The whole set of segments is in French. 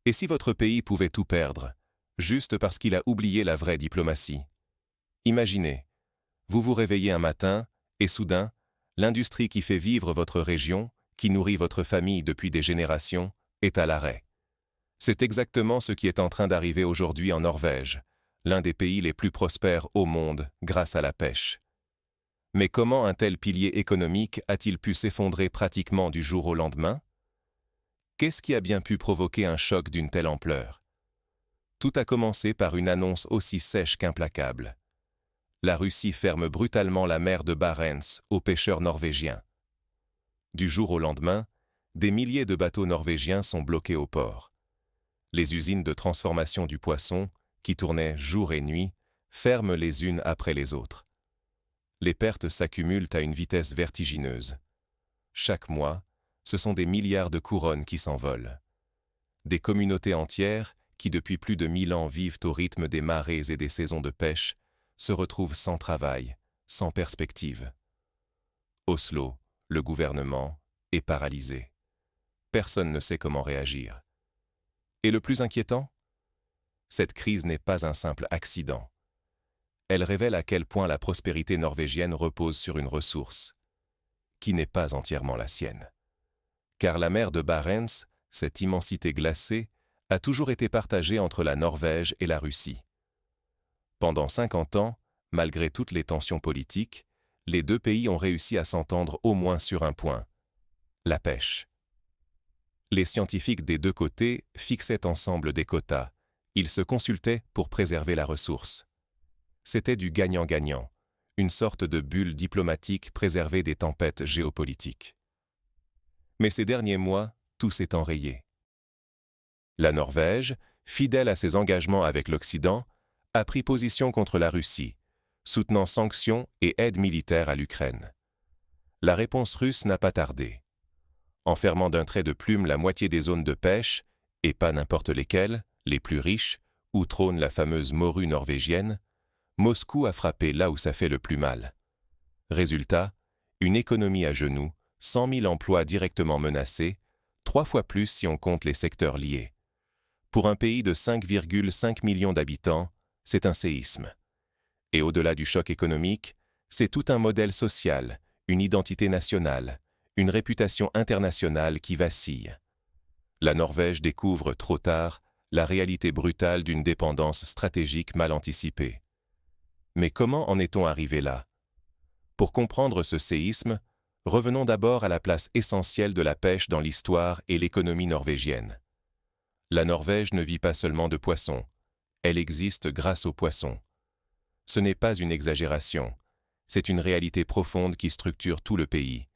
Et si votre pays pouvait tout perdre, juste parce qu'il a oublié la vraie diplomatie? Imaginez, vous vous réveillez un matin, et soudain, l'industrie qui fait vivre votre région, qui nourrit votre famille depuis des générations, est à l'arrêt. C'est exactement ce qui est en train d'arriver aujourd'hui en Norvège, l'un des pays les plus prospères au monde grâce à la pêche. Mais comment un tel pilier économique a-t-il pu s'effondrer pratiquement du jour au lendemain? Qu'est-ce qui a bien pu provoquer un choc d'une telle ampleur? Tout a commencé par une annonce aussi sèche qu'implacable. La Russie ferme brutalement la mer de Barents aux pêcheurs norvégiens. Du jour au lendemain, des milliers de bateaux norvégiens sont bloqués au port. Les usines de transformation du poisson, qui tournaient jour et nuit, ferment les unes après les autres. Les pertes s'accumulent à une vitesse vertigineuse. Chaque mois, ce sont des milliards de couronnes qui s'envolent. Des communautés entières, qui depuis plus de 1000 ans vivent au rythme des marées et des saisons de pêche, se retrouvent sans travail, sans perspective. Oslo, le gouvernement, est paralysé. Personne ne sait comment réagir. Et le plus inquiétant? Cette crise n'est pas un simple accident. Elle révèle à quel point la prospérité norvégienne repose sur une ressource, qui n'est pas entièrement la sienne. Car la mer de Barents, cette immensité glacée, a toujours été partagée entre la Norvège et la Russie. Pendant 50 ans, malgré toutes les tensions politiques, les deux pays ont réussi à s'entendre au moins sur un point: la pêche. Les scientifiques des deux côtés fixaient ensemble des quotas. Ils se consultaient pour préserver la ressource. C'était du gagnant-gagnant, une sorte de bulle diplomatique préservée des tempêtes géopolitiques. Mais ces derniers mois, tout s'est enrayé. La Norvège, fidèle à ses engagements avec l'Occident, a pris position contre la Russie, soutenant sanctions et aide militaire à l'Ukraine. La réponse russe n'a pas tardé. En fermant d'un trait de plume la moitié des zones de pêche, et pas n'importe lesquelles, les plus riches, où trône la fameuse morue norvégienne, Moscou a frappé là où ça fait le plus mal. Résultat, une économie à genoux, 100 000 emplois directement menacés, 3 fois plus si on compte les secteurs liés. Pour un pays de 5,5 millions d'habitants, c'est un séisme. Et au-delà du choc économique, c'est tout un modèle social, une identité nationale, une réputation internationale qui vacille. La Norvège découvre trop tard la réalité brutale d'une dépendance stratégique mal anticipée. Mais comment en est-on arrivé là? Pour comprendre ce séisme, revenons d'abord à la place essentielle de la pêche dans l'histoire et l'économie norvégienne. La Norvège ne vit pas seulement de poissons, elle existe grâce aux poissons. Ce n'est pas une exagération, c'est une réalité profonde qui structure tout le pays,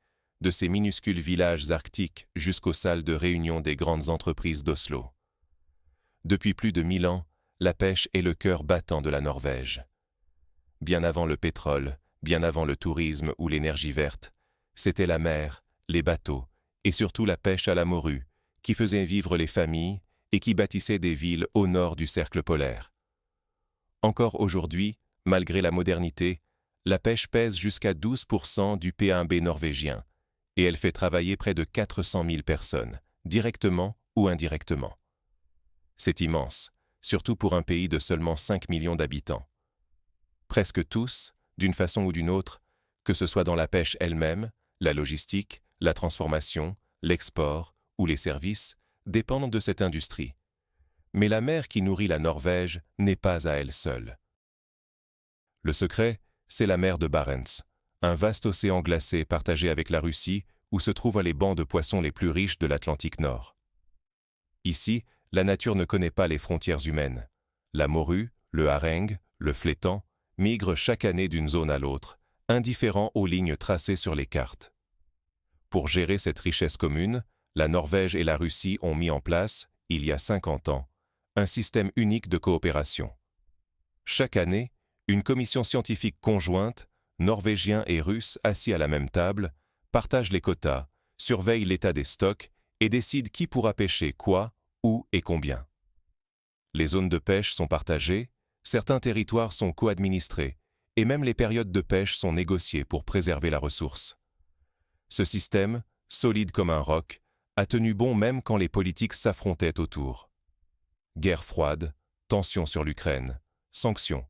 de ces minuscules villages arctiques jusqu'aux salles de réunion des grandes entreprises d'Oslo. Depuis plus de 1000 ans, la pêche est le cœur battant de la Norvège. Bien avant le pétrole, bien avant le tourisme ou l'énergie verte, c'était la mer, les bateaux et surtout la pêche à la morue qui faisait vivre les familles et qui bâtissait des villes au nord du cercle polaire. Encore aujourd'hui, malgré la modernité, la pêche pèse jusqu'à 12% du PIB norvégien et elle fait travailler près de 400 000 personnes, directement ou indirectement. C'est immense, surtout pour un pays de seulement 5 millions d'habitants. Presque tous, d'une façon ou d'une autre, que ce soit dans la pêche elle-même, la logistique, la transformation, l'export ou les services, dépendent de cette industrie. Mais la mer qui nourrit la Norvège n'est pas à elle seule. Le secret, c'est la mer de Barents, un vaste océan glacé partagé avec la Russie où se trouvent les bancs de poissons les plus riches de l'Atlantique Nord. Ici, la nature ne connaît pas les frontières humaines. La morue, le hareng, le flétan migrent chaque année d'une zone à l'autre, indifférents aux lignes tracées sur les cartes. Pour gérer cette richesse commune, la Norvège et la Russie ont mis en place, il y a 50 ans, un système unique de coopération. Chaque année, une commission scientifique conjointe, norvégiens et russes assis à la même table, partage les quotas, surveille l'état des stocks et décide qui pourra pêcher quoi, où et combien. Les zones de pêche sont partagées, certains territoires sont co-administrés et même les périodes de pêche sont négociées pour préserver la ressource. Ce système, solide comme un roc, a tenu bon même quand les politiques s'affrontaient autour. guerre froide, tensions sur l'Ukraine, sanctions.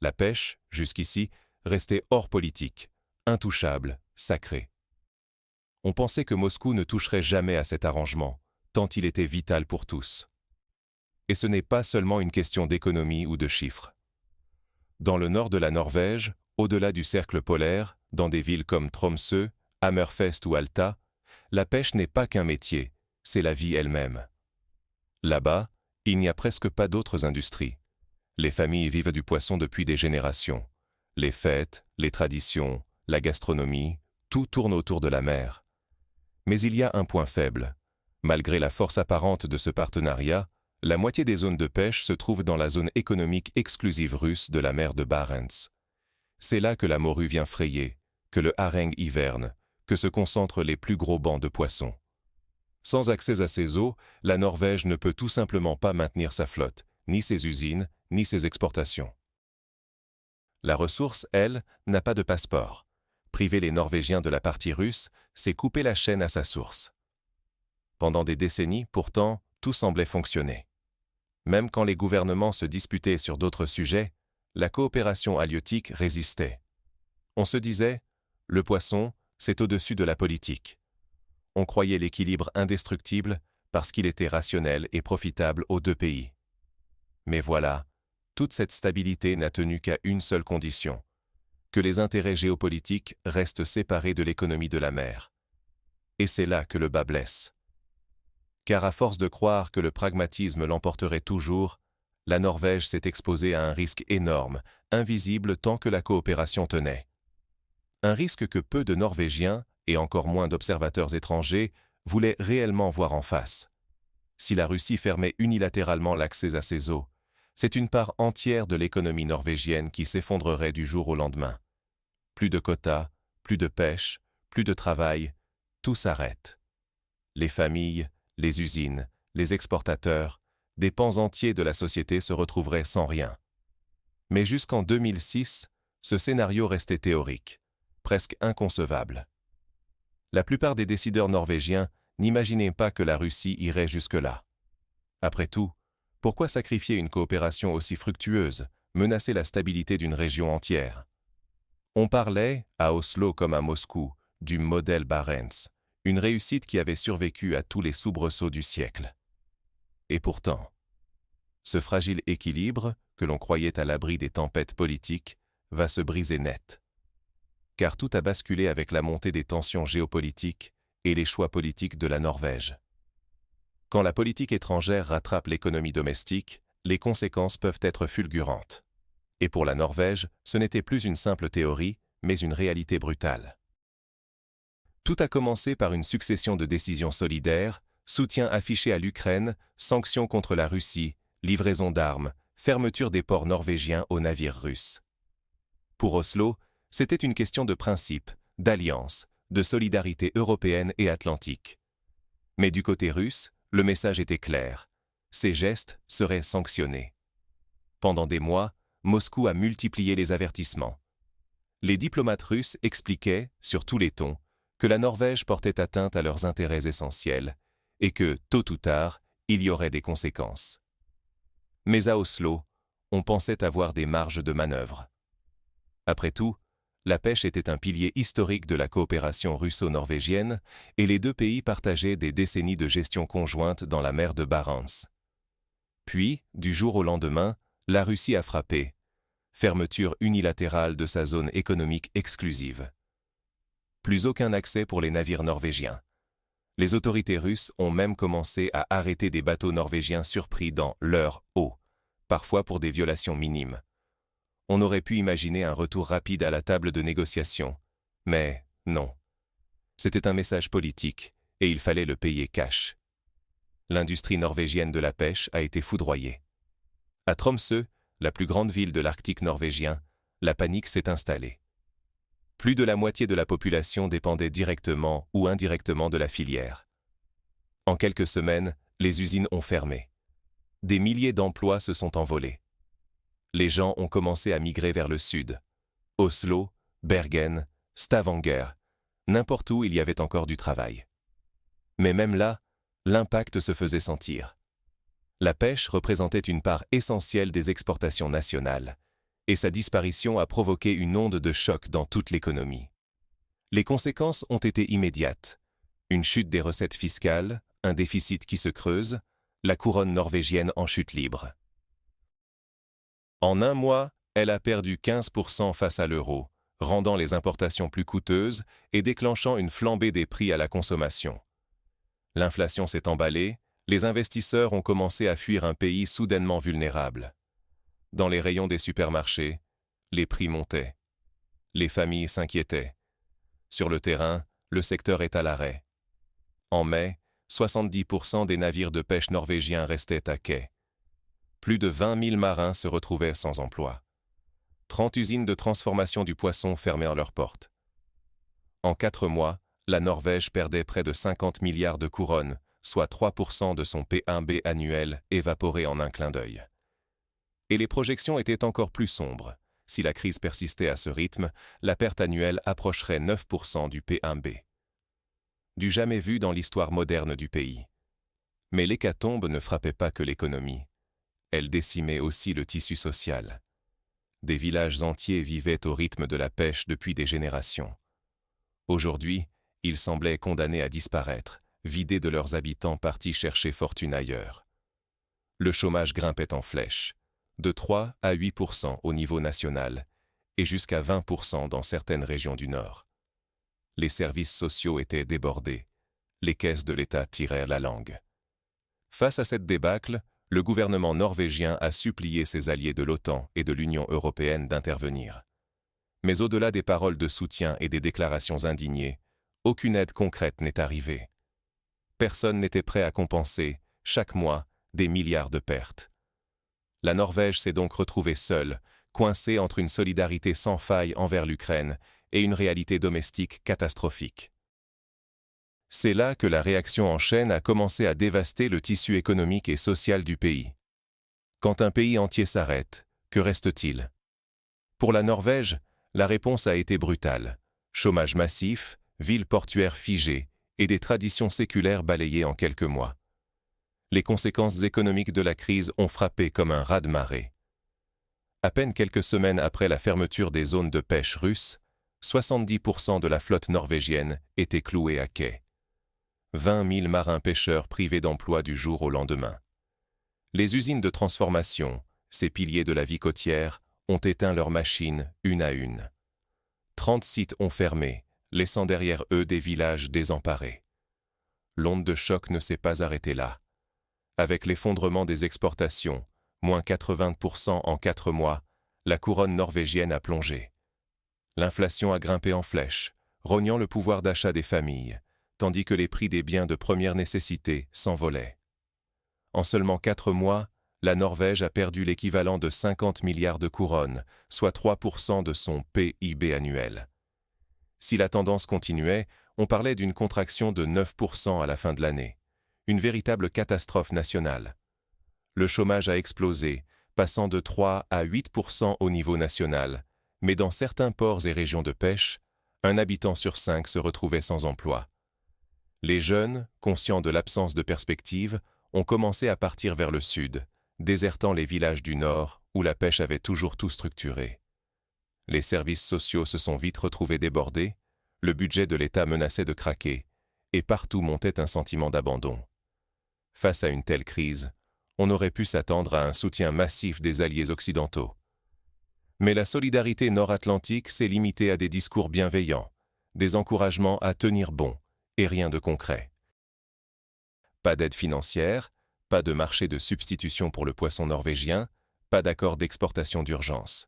La pêche, jusqu'ici, restait hors politique, intouchable, sacrée. On pensait que Moscou ne toucherait jamais à cet arrangement, tant il était vital pour tous. Et ce n'est pas seulement une question d'économie ou de chiffres. Dans le nord de la Norvège, au-delà du cercle polaire, dans des villes comme Tromsø, Hammerfest ou Alta, la pêche n'est pas qu'un métier, c'est la vie elle-même. Là-bas, il n'y a presque pas d'autres industries. Les familles vivent du poisson depuis des générations. Les fêtes, les traditions, la gastronomie, tout tourne autour de la mer. Mais il y a un point faible. Malgré la force apparente de ce partenariat, la moitié des zones de pêche se trouvent dans la zone économique exclusive russe de la mer de Barents. C'est là que la morue vient frayer, que le hareng hiverne, que se concentrent les plus gros bancs de poissons. Sans accès à ces eaux, la Norvège ne peut tout simplement pas maintenir sa flotte, ni ses usines, ni ses exportations. La ressource, elle, n'a pas de passeport. Priver les Norvégiens de la partie russe, c'est couper la chaîne à sa source. Pendant des décennies, pourtant, tout semblait fonctionner. Même quand les gouvernements se disputaient sur d'autres sujets, la coopération halieutique résistait. On se disait, le poisson, c'est au-dessus de la politique. On croyait l'équilibre indestructible parce qu'il était rationnel et profitable aux deux pays. Mais voilà, toute cette stabilité n'a tenu qu'à une seule condition, que les intérêts géopolitiques restent séparés de l'économie de la mer. Et c'est là que le bât blesse. Car à force de croire que le pragmatisme l'emporterait toujours, la Norvège s'est exposée à un risque énorme, invisible tant que la coopération tenait. Un risque que peu de Norvégiens, et encore moins d'observateurs étrangers, voulaient réellement voir en face. Si la Russie fermait unilatéralement l'accès à ses eaux, c'est une part entière de l'économie norvégienne qui s'effondrerait du jour au lendemain. Plus de quotas, plus de pêche, plus de travail, tout s'arrête. Les familles, les usines, les exportateurs, des pans entiers de la société se retrouveraient sans rien. Mais jusqu'en 2006, ce scénario restait théorique, presque inconcevable. La plupart des décideurs norvégiens n'imaginaient pas que la Russie irait jusque-là. Après tout, pourquoi sacrifier une coopération aussi fructueuse, menacer la stabilité d'une région entière? On parlait, à Oslo comme à Moscou, du modèle Barents, une réussite qui avait survécu à tous les soubresauts du siècle. Et pourtant, ce fragile équilibre, que l'on croyait à l'abri des tempêtes politiques, va se briser net. Car tout a basculé avec la montée des tensions géopolitiques et les choix politiques de la Norvège. Quand la politique étrangère rattrape l'économie domestique, les conséquences peuvent être fulgurantes. Et pour la Norvège, ce n'était plus une simple théorie, mais une réalité brutale. Tout a commencé par une succession de décisions solidaires, soutien affiché à l'Ukraine, sanctions contre la Russie, livraison d'armes, fermeture des ports norvégiens aux navires russes. Pour Oslo, c'était une question de principe, d'alliance, de solidarité européenne et atlantique. Mais du côté russe, le message était clair. Ces gestes seraient sanctionnés. Pendant des mois, Moscou a multiplié les avertissements. Les diplomates russes expliquaient, sur tous les tons, que la Norvège portait atteinte à leurs intérêts essentiels et que, tôt ou tard, il y aurait des conséquences. Mais à Oslo, on pensait avoir des marges de manœuvre. Après tout, la pêche était un pilier historique de la coopération russo-norvégienne et les deux pays partageaient des décennies de gestion conjointe dans la mer de Barents. Puis, du jour au lendemain, la Russie a frappé. Fermeture unilatérale de sa zone économique exclusive. Plus aucun accès pour les navires norvégiens. Les autorités russes ont même commencé à arrêter des bateaux norvégiens surpris dans leur eau, parfois pour des violations minimes. On aurait pu imaginer un retour rapide à la table de négociation, mais non. C'était un message politique, et il fallait le payer cash. L'industrie norvégienne de la pêche a été foudroyée. À Tromsø, la plus grande ville de l'Arctique norvégien, la panique s'est installée. Plus de la moitié de la population dépendait directement ou indirectement de la filière. En quelques semaines, les usines ont fermé. Des milliers d'emplois se sont envolés. Les gens ont commencé à migrer vers le sud. Oslo, Bergen, Stavanger, n'importe où il y avait encore du travail. Mais même là, l'impact se faisait sentir. La pêche représentait une part essentielle des exportations nationales, et sa disparition a provoqué une onde de choc dans toute l'économie. Les conséquences ont été immédiates. Une chute des recettes fiscales, un déficit qui se creuse, la couronne norvégienne en chute libre. En un mois, elle a perdu 15% face à l'euro, rendant les importations plus coûteuses et déclenchant une flambée des prix à la consommation. L'inflation s'est emballée, les investisseurs ont commencé à fuir un pays soudainement vulnérable. Dans les rayons des supermarchés, les prix montaient. Les familles s'inquiétaient. Sur le terrain, le secteur est à l'arrêt. En mai, 70% des navires de pêche norvégiens restaient à quai. Plus de 20 000 marins se retrouvaient sans emploi. 30 usines de transformation du poisson fermèrent leurs portes. En 4 mois, la Norvège perdait près de 50 milliards de couronnes, soit 3% de son P1B annuel évaporé en un clin d'œil. Et les projections étaient encore plus sombres. Si la crise persistait à ce rythme, la perte annuelle approcherait 9% du P1B. Du jamais vu dans l'histoire moderne du pays. Mais l'hécatombe ne frappait pas que l'économie. Elle décimait aussi le tissu social. Des villages entiers vivaient au rythme de la pêche depuis des générations. Aujourd'hui, ils semblaient condamnés à disparaître, vidés de leurs habitants partis chercher fortune ailleurs. Le chômage grimpait en flèche, de 3 à 8% au niveau national et jusqu'à 20% dans certaines régions du Nord. Les services sociaux étaient débordés. Les caisses de l'État tirèrent la langue. Face à cette débâcle, le gouvernement norvégien a supplié ses alliés de l'OTAN et de l'Union européenne d'intervenir. Mais au-delà des paroles de soutien et des déclarations indignées, aucune aide concrète n'est arrivée. Personne n'était prêt à compenser, chaque mois, des milliards de pertes. La Norvège s'est donc retrouvée seule, coincée entre une solidarité sans faille envers l'Ukraine et une réalité domestique catastrophique. C'est là que la réaction en chaîne a commencé à dévaster le tissu économique et social du pays. Quand un pays entier s'arrête, que reste-t-il? Pour la Norvège, la réponse a été brutale. Chômage massif, villes portuaires figées et des traditions séculaires balayées en quelques mois. Les conséquences économiques de la crise ont frappé comme un raz-de-marée. À peine quelques semaines après la fermeture des zones de pêche russes, 70% de la flotte norvégienne était clouée à quai. 20 000 marins-pêcheurs privés d'emploi du jour au lendemain. Les usines de transformation, ces piliers de la vie côtière, ont éteint leurs machines une à une. 30 sites ont fermé, laissant derrière eux des villages désemparés. L'onde de choc ne s'est pas arrêtée là. Avec l'effondrement des exportations, moins 80% en 4 mois, la couronne norvégienne a plongé. L'inflation a grimpé en flèche, rognant le pouvoir d'achat des familles, tandis que les prix des biens de première nécessité s'envolaient. En seulement 4 mois, la Norvège a perdu l'équivalent de 50 milliards de couronnes, soit 3% de son PIB annuel. Si la tendance continuait, on parlait d'une contraction de 9% à la fin de l'année. Une véritable catastrophe nationale. Le chômage a explosé, passant de 3 à 8% au niveau national, mais dans certains ports et régions de pêche, un habitant sur 5 se retrouvait sans emploi. Les jeunes, conscients de l'absence de perspective, ont commencé à partir vers le sud, désertant les villages du nord où la pêche avait toujours tout structuré. Les services sociaux se sont vite retrouvés débordés, le budget de l'État menaçait de craquer, et partout montait un sentiment d'abandon. Face à une telle crise, on aurait pu s'attendre à un soutien massif des alliés occidentaux. Mais la solidarité nord-atlantique s'est limitée à des discours bienveillants, des encouragements à tenir bon, et rien de concret. Pas d'aide financière, pas de marché de substitution pour le poisson norvégien, pas d'accord d'exportation d'urgence.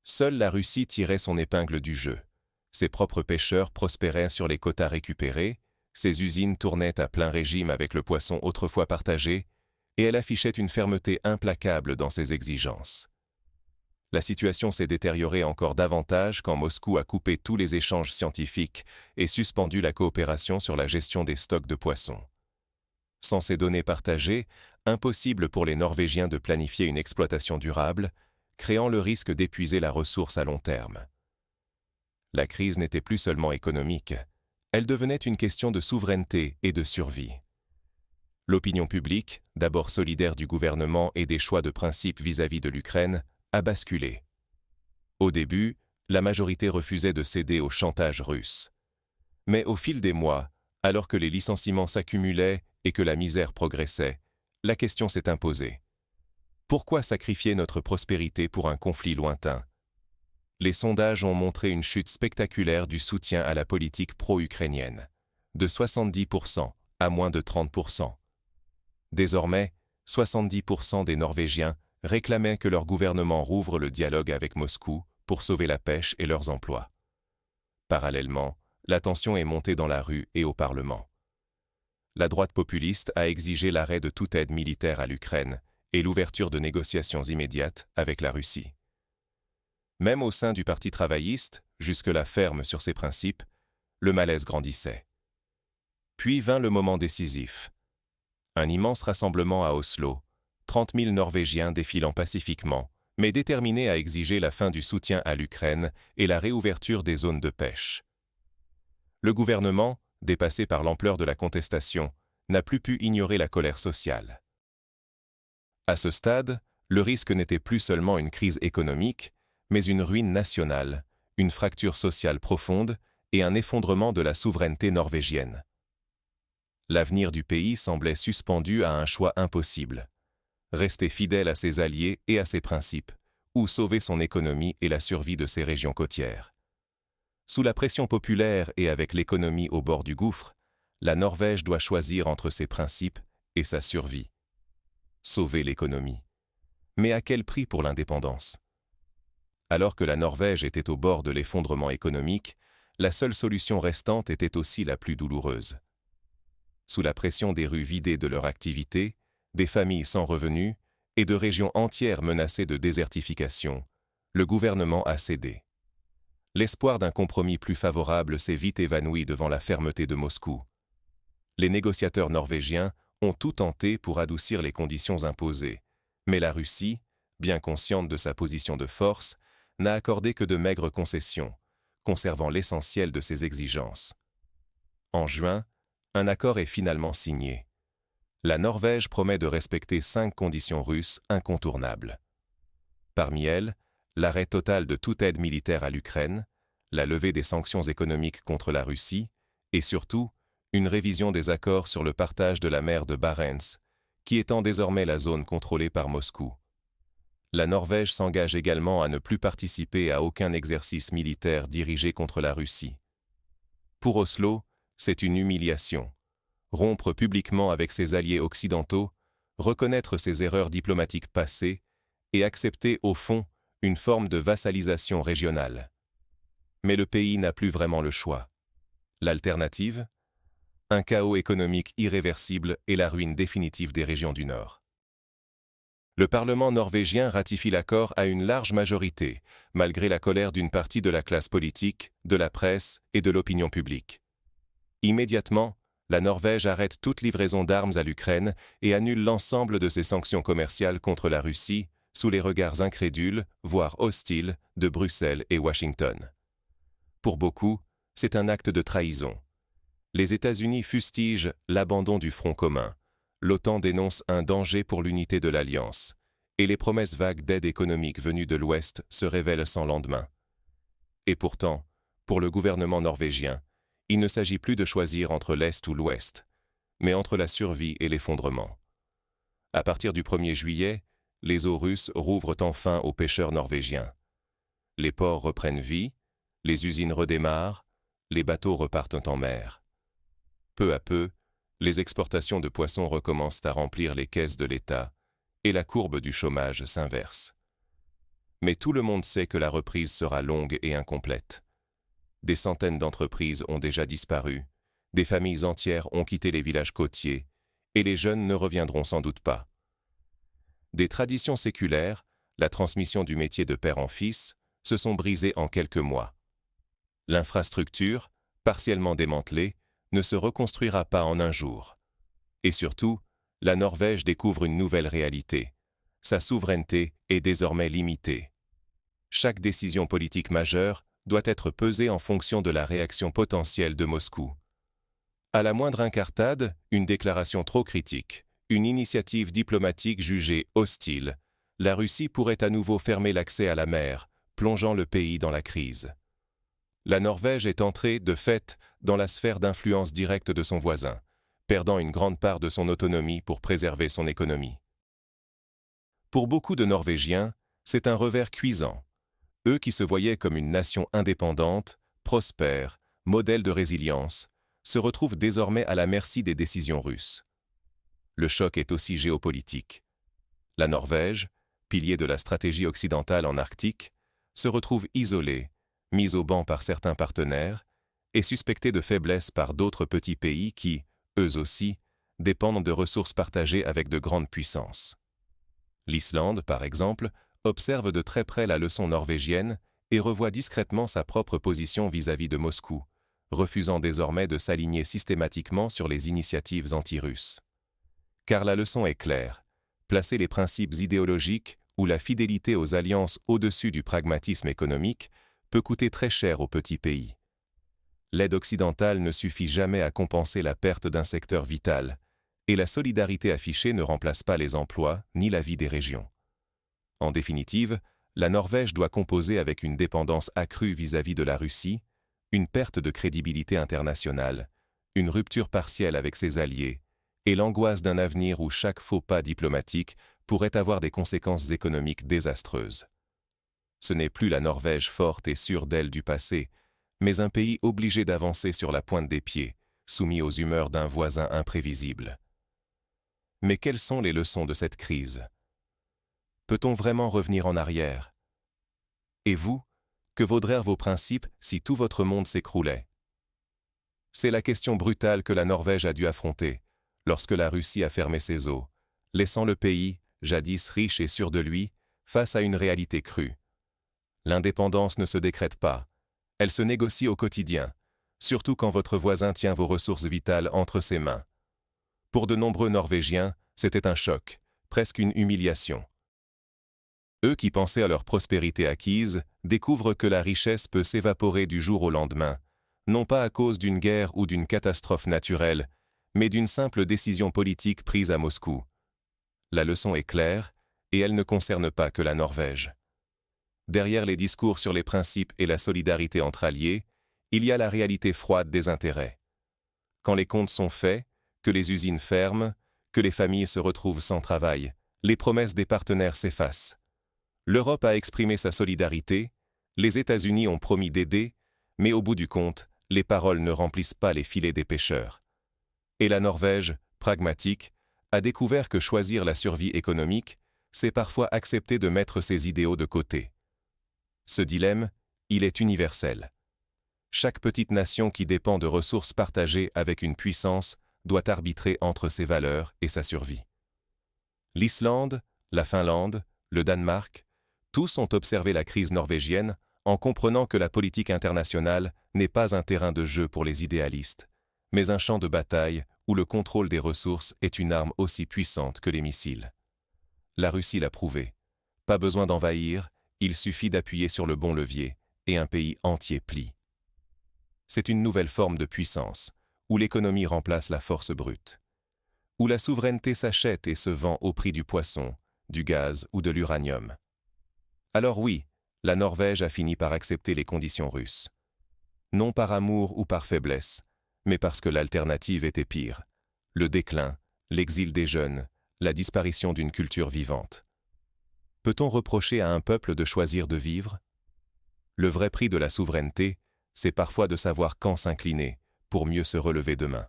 Seule la Russie tirait son épingle du jeu. Ses propres pêcheurs prospéraient sur les quotas récupérés, ses usines tournaient à plein régime avec le poisson autrefois partagé, et elle affichait une fermeté implacable dans ses exigences. La situation s'est détériorée encore davantage quand Moscou a coupé tous les échanges scientifiques et suspendu la coopération sur la gestion des stocks de poissons. Sans ces données partagées, impossible pour les Norvégiens de planifier une exploitation durable, créant le risque d'épuiser la ressource à long terme. La crise n'était plus seulement économique, elle devenait une question de souveraineté et de survie. L'opinion publique, d'abord solidaire du gouvernement et des choix de principe vis-à-vis de l'Ukraine, a basculé. Au début, la majorité refusait de céder au chantage russe. Mais au fil des mois, alors que les licenciements s'accumulaient et que la misère progressait, la question s'est imposée. Pourquoi sacrifier notre prospérité pour un conflit lointain? Les sondages ont montré une chute spectaculaire du soutien à la politique pro-ukrainienne, de 70% à moins de 30%. Désormais, 70% des Norvégiens réclamaient que leur gouvernement rouvre le dialogue avec Moscou pour sauver la pêche et leurs emplois. Parallèlement, la tension est montée dans la rue et au Parlement. La droite populiste a exigé l'arrêt de toute aide militaire à l'Ukraine et l'ouverture de négociations immédiates avec la Russie. Même au sein du Parti travailliste, jusque-là ferme sur ses principes, le malaise grandissait. Puis vint le moment décisif. Un immense rassemblement à Oslo, 30 000 Norvégiens défilant pacifiquement, mais déterminés à exiger la fin du soutien à l'Ukraine et la réouverture des zones de pêche. Le gouvernement, dépassé par l'ampleur de la contestation, n'a plus pu ignorer la colère sociale. À ce stade, le risque n'était plus seulement une crise économique, mais une ruine nationale, une fracture sociale profonde et un effondrement de la souveraineté norvégienne. L'avenir du pays semblait suspendu à un choix impossible. Rester fidèle à ses alliés et à ses principes, ou sauver son économie et la survie de ses régions côtières. Sous la pression populaire et avec l'économie au bord du gouffre, la Norvège doit choisir entre ses principes et sa survie. Sauver l'économie. Mais à quel prix pour l'indépendance? Alors que la Norvège était au bord de l'effondrement économique, la seule solution restante était aussi la plus douloureuse. Sous la pression des rues vidées de leur activité, des familles sans revenus et de régions entières menacées de désertification, le gouvernement a cédé. L'espoir d'un compromis plus favorable s'est vite évanoui devant la fermeté de Moscou. Les négociateurs norvégiens ont tout tenté pour adoucir les conditions imposées, mais la Russie, bien consciente de sa position de force, n'a accordé que de maigres concessions, conservant l'essentiel de ses exigences. En juin, un accord est finalement signé. La Norvège promet de respecter 5 conditions russes incontournables. Parmi elles, l'arrêt total de toute aide militaire à l'Ukraine, la levée des sanctions économiques contre la Russie et surtout, une révision des accords sur le partage de la mer de Barents, qui étend désormais la zone contrôlée par Moscou. La Norvège s'engage également à ne plus participer à aucun exercice militaire dirigé contre la Russie. Pour Oslo, c'est une humiliation. Rompre publiquement avec ses alliés occidentaux, reconnaître ses erreurs diplomatiques passées et accepter, au fond, une forme de vassalisation régionale. Mais le pays n'a plus vraiment le choix. L'alternative? Un chaos économique irréversible et la ruine définitive des régions du Nord. Le Parlement norvégien ratifie l'accord à une large majorité, malgré la colère d'une partie de la classe politique, de la presse et de l'opinion publique. Immédiatement, la Norvège arrête toute livraison d'armes à l'Ukraine et annule l'ensemble de ses sanctions commerciales contre la Russie, sous les regards incrédules, voire hostiles, de Bruxelles et Washington. Pour beaucoup, c'est un acte de trahison. Les États-Unis fustigent l'abandon du front commun, l'OTAN dénonce un danger pour l'unité de l'Alliance, et les promesses vagues d'aide économique venues de l'Ouest se révèlent sans lendemain. Et pourtant, pour le gouvernement norvégien, il ne s'agit plus de choisir entre l'Est ou l'Ouest, mais entre la survie et l'effondrement. À partir du 1er juillet, les eaux russes rouvrent enfin aux pêcheurs norvégiens. Les ports reprennent vie, les usines redémarrent, les bateaux repartent en mer. Peu à peu, les exportations de poissons recommencent à remplir les caisses de l'État et la courbe du chômage s'inverse. Mais tout le monde sait que la reprise sera longue et incomplète. Des centaines d'entreprises ont déjà disparu, des familles entières ont quitté les villages côtiers, et les jeunes ne reviendront sans doute pas. Des traditions séculaires, la transmission du métier de père en fils, se sont brisées en quelques mois. L'infrastructure, partiellement démantelée, ne se reconstruira pas en un jour. Et surtout, la Norvège découvre une nouvelle réalité. Sa souveraineté est désormais limitée. Chaque décision politique majeure doit être pesée en fonction de la réaction potentielle de Moscou. À la moindre incartade, une déclaration trop critique, une initiative diplomatique jugée hostile, la Russie pourrait à nouveau fermer l'accès à la mer, plongeant le pays dans la crise. La Norvège est entrée, de fait, dans la sphère d'influence directe de son voisin, perdant une grande part de son autonomie pour préserver son économie. Pour beaucoup de Norvégiens, c'est un revers cuisant. Eux qui se voyaient comme une nation indépendante, prospère, modèle de résilience, se retrouvent désormais à la merci des décisions russes. Le choc est aussi géopolitique. La Norvège, pilier de la stratégie occidentale en Arctique, se retrouve isolée, mise au ban par certains partenaires et suspectée de faiblesse par d'autres petits pays qui, eux aussi, dépendent de ressources partagées avec de grandes puissances. L'Islande, par exemple, observe de très près la leçon norvégienne et revoit discrètement sa propre position vis-à-vis de Moscou, refusant désormais de s'aligner systématiquement sur les initiatives anti-russes. Car la leçon est claire, placer les principes idéologiques ou la fidélité aux alliances au-dessus du pragmatisme économique peut coûter très cher aux petits pays. L'aide occidentale ne suffit jamais à compenser la perte d'un secteur vital, et la solidarité affichée ne remplace pas les emplois ni la vie des régions. En définitive, la Norvège doit composer avec une dépendance accrue vis-à-vis de la Russie, une perte de crédibilité internationale, une rupture partielle avec ses alliés, et l'angoisse d'un avenir où chaque faux pas diplomatique pourrait avoir des conséquences économiques désastreuses. Ce n'est plus la Norvège forte et sûre d'elle du passé, mais un pays obligé d'avancer sur la pointe des pieds, soumis aux humeurs d'un voisin imprévisible. Mais quelles sont les leçons de cette crise? Peut-on vraiment revenir en arrière? Et vous, que vaudraient vos principes si tout votre monde s'écroulait? C'est la question brutale que la Norvège a dû affronter, lorsque la Russie a fermé ses eaux, laissant le pays, jadis riche et sûr de lui, face à une réalité crue. L'indépendance ne se décrète pas, elle se négocie au quotidien, surtout quand votre voisin tient vos ressources vitales entre ses mains. Pour de nombreux Norvégiens, c'était un choc, presque une humiliation. Eux qui pensaient à leur prospérité acquise découvrent que la richesse peut s'évaporer du jour au lendemain, non pas à cause d'une guerre ou d'une catastrophe naturelle, mais d'une simple décision politique prise à Moscou. La leçon est claire, et elle ne concerne pas que la Norvège. Derrière les discours sur les principes et la solidarité entre alliés, il y a la réalité froide des intérêts. Quand les comptes sont faits, que les usines ferment, que les familles se retrouvent sans travail, les promesses des partenaires s'effacent. L'Europe a exprimé sa solidarité, les États-Unis ont promis d'aider, mais au bout du compte, les paroles ne remplissent pas les filets des pêcheurs. Et la Norvège, pragmatique, a découvert que choisir la survie économique, c'est parfois accepter de mettre ses idéaux de côté. Ce dilemme, il est universel. Chaque petite nation qui dépend de ressources partagées avec une puissance doit arbitrer entre ses valeurs et sa survie. L'Islande, la Finlande, le Danemark, tous ont observé la crise norvégienne en comprenant que la politique internationale n'est pas un terrain de jeu pour les idéalistes, mais un champ de bataille où le contrôle des ressources est une arme aussi puissante que les missiles. La Russie l'a prouvé. Pas besoin d'envahir, il suffit d'appuyer sur le bon levier, et un pays entier plie. C'est une nouvelle forme de puissance, où l'économie remplace la force brute, où la souveraineté s'achète et se vend au prix du poisson, du gaz ou de l'uranium. Alors oui, la Norvège a fini par accepter les conditions russes. Non par amour ou par faiblesse, mais parce que l'alternative était pire. Le déclin, l'exil des jeunes, la disparition d'une culture vivante. Peut-on reprocher à un peuple de choisir de vivre? Le vrai prix de la souveraineté, c'est parfois de savoir quand s'incliner, pour mieux se relever demain.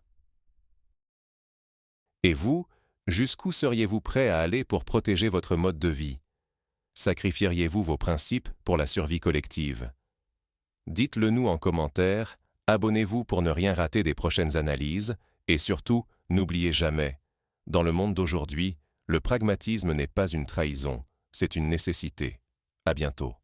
Et vous, jusqu'où seriez-vous prêt à aller pour protéger votre mode de vie? Sacrifieriez-vous vos principes pour la survie collective? Dites-le nous en commentaire, abonnez-vous pour ne rien rater des prochaines analyses, et surtout, n'oubliez jamais, dans le monde d'aujourd'hui, le pragmatisme n'est pas une trahison, c'est une nécessité. À bientôt.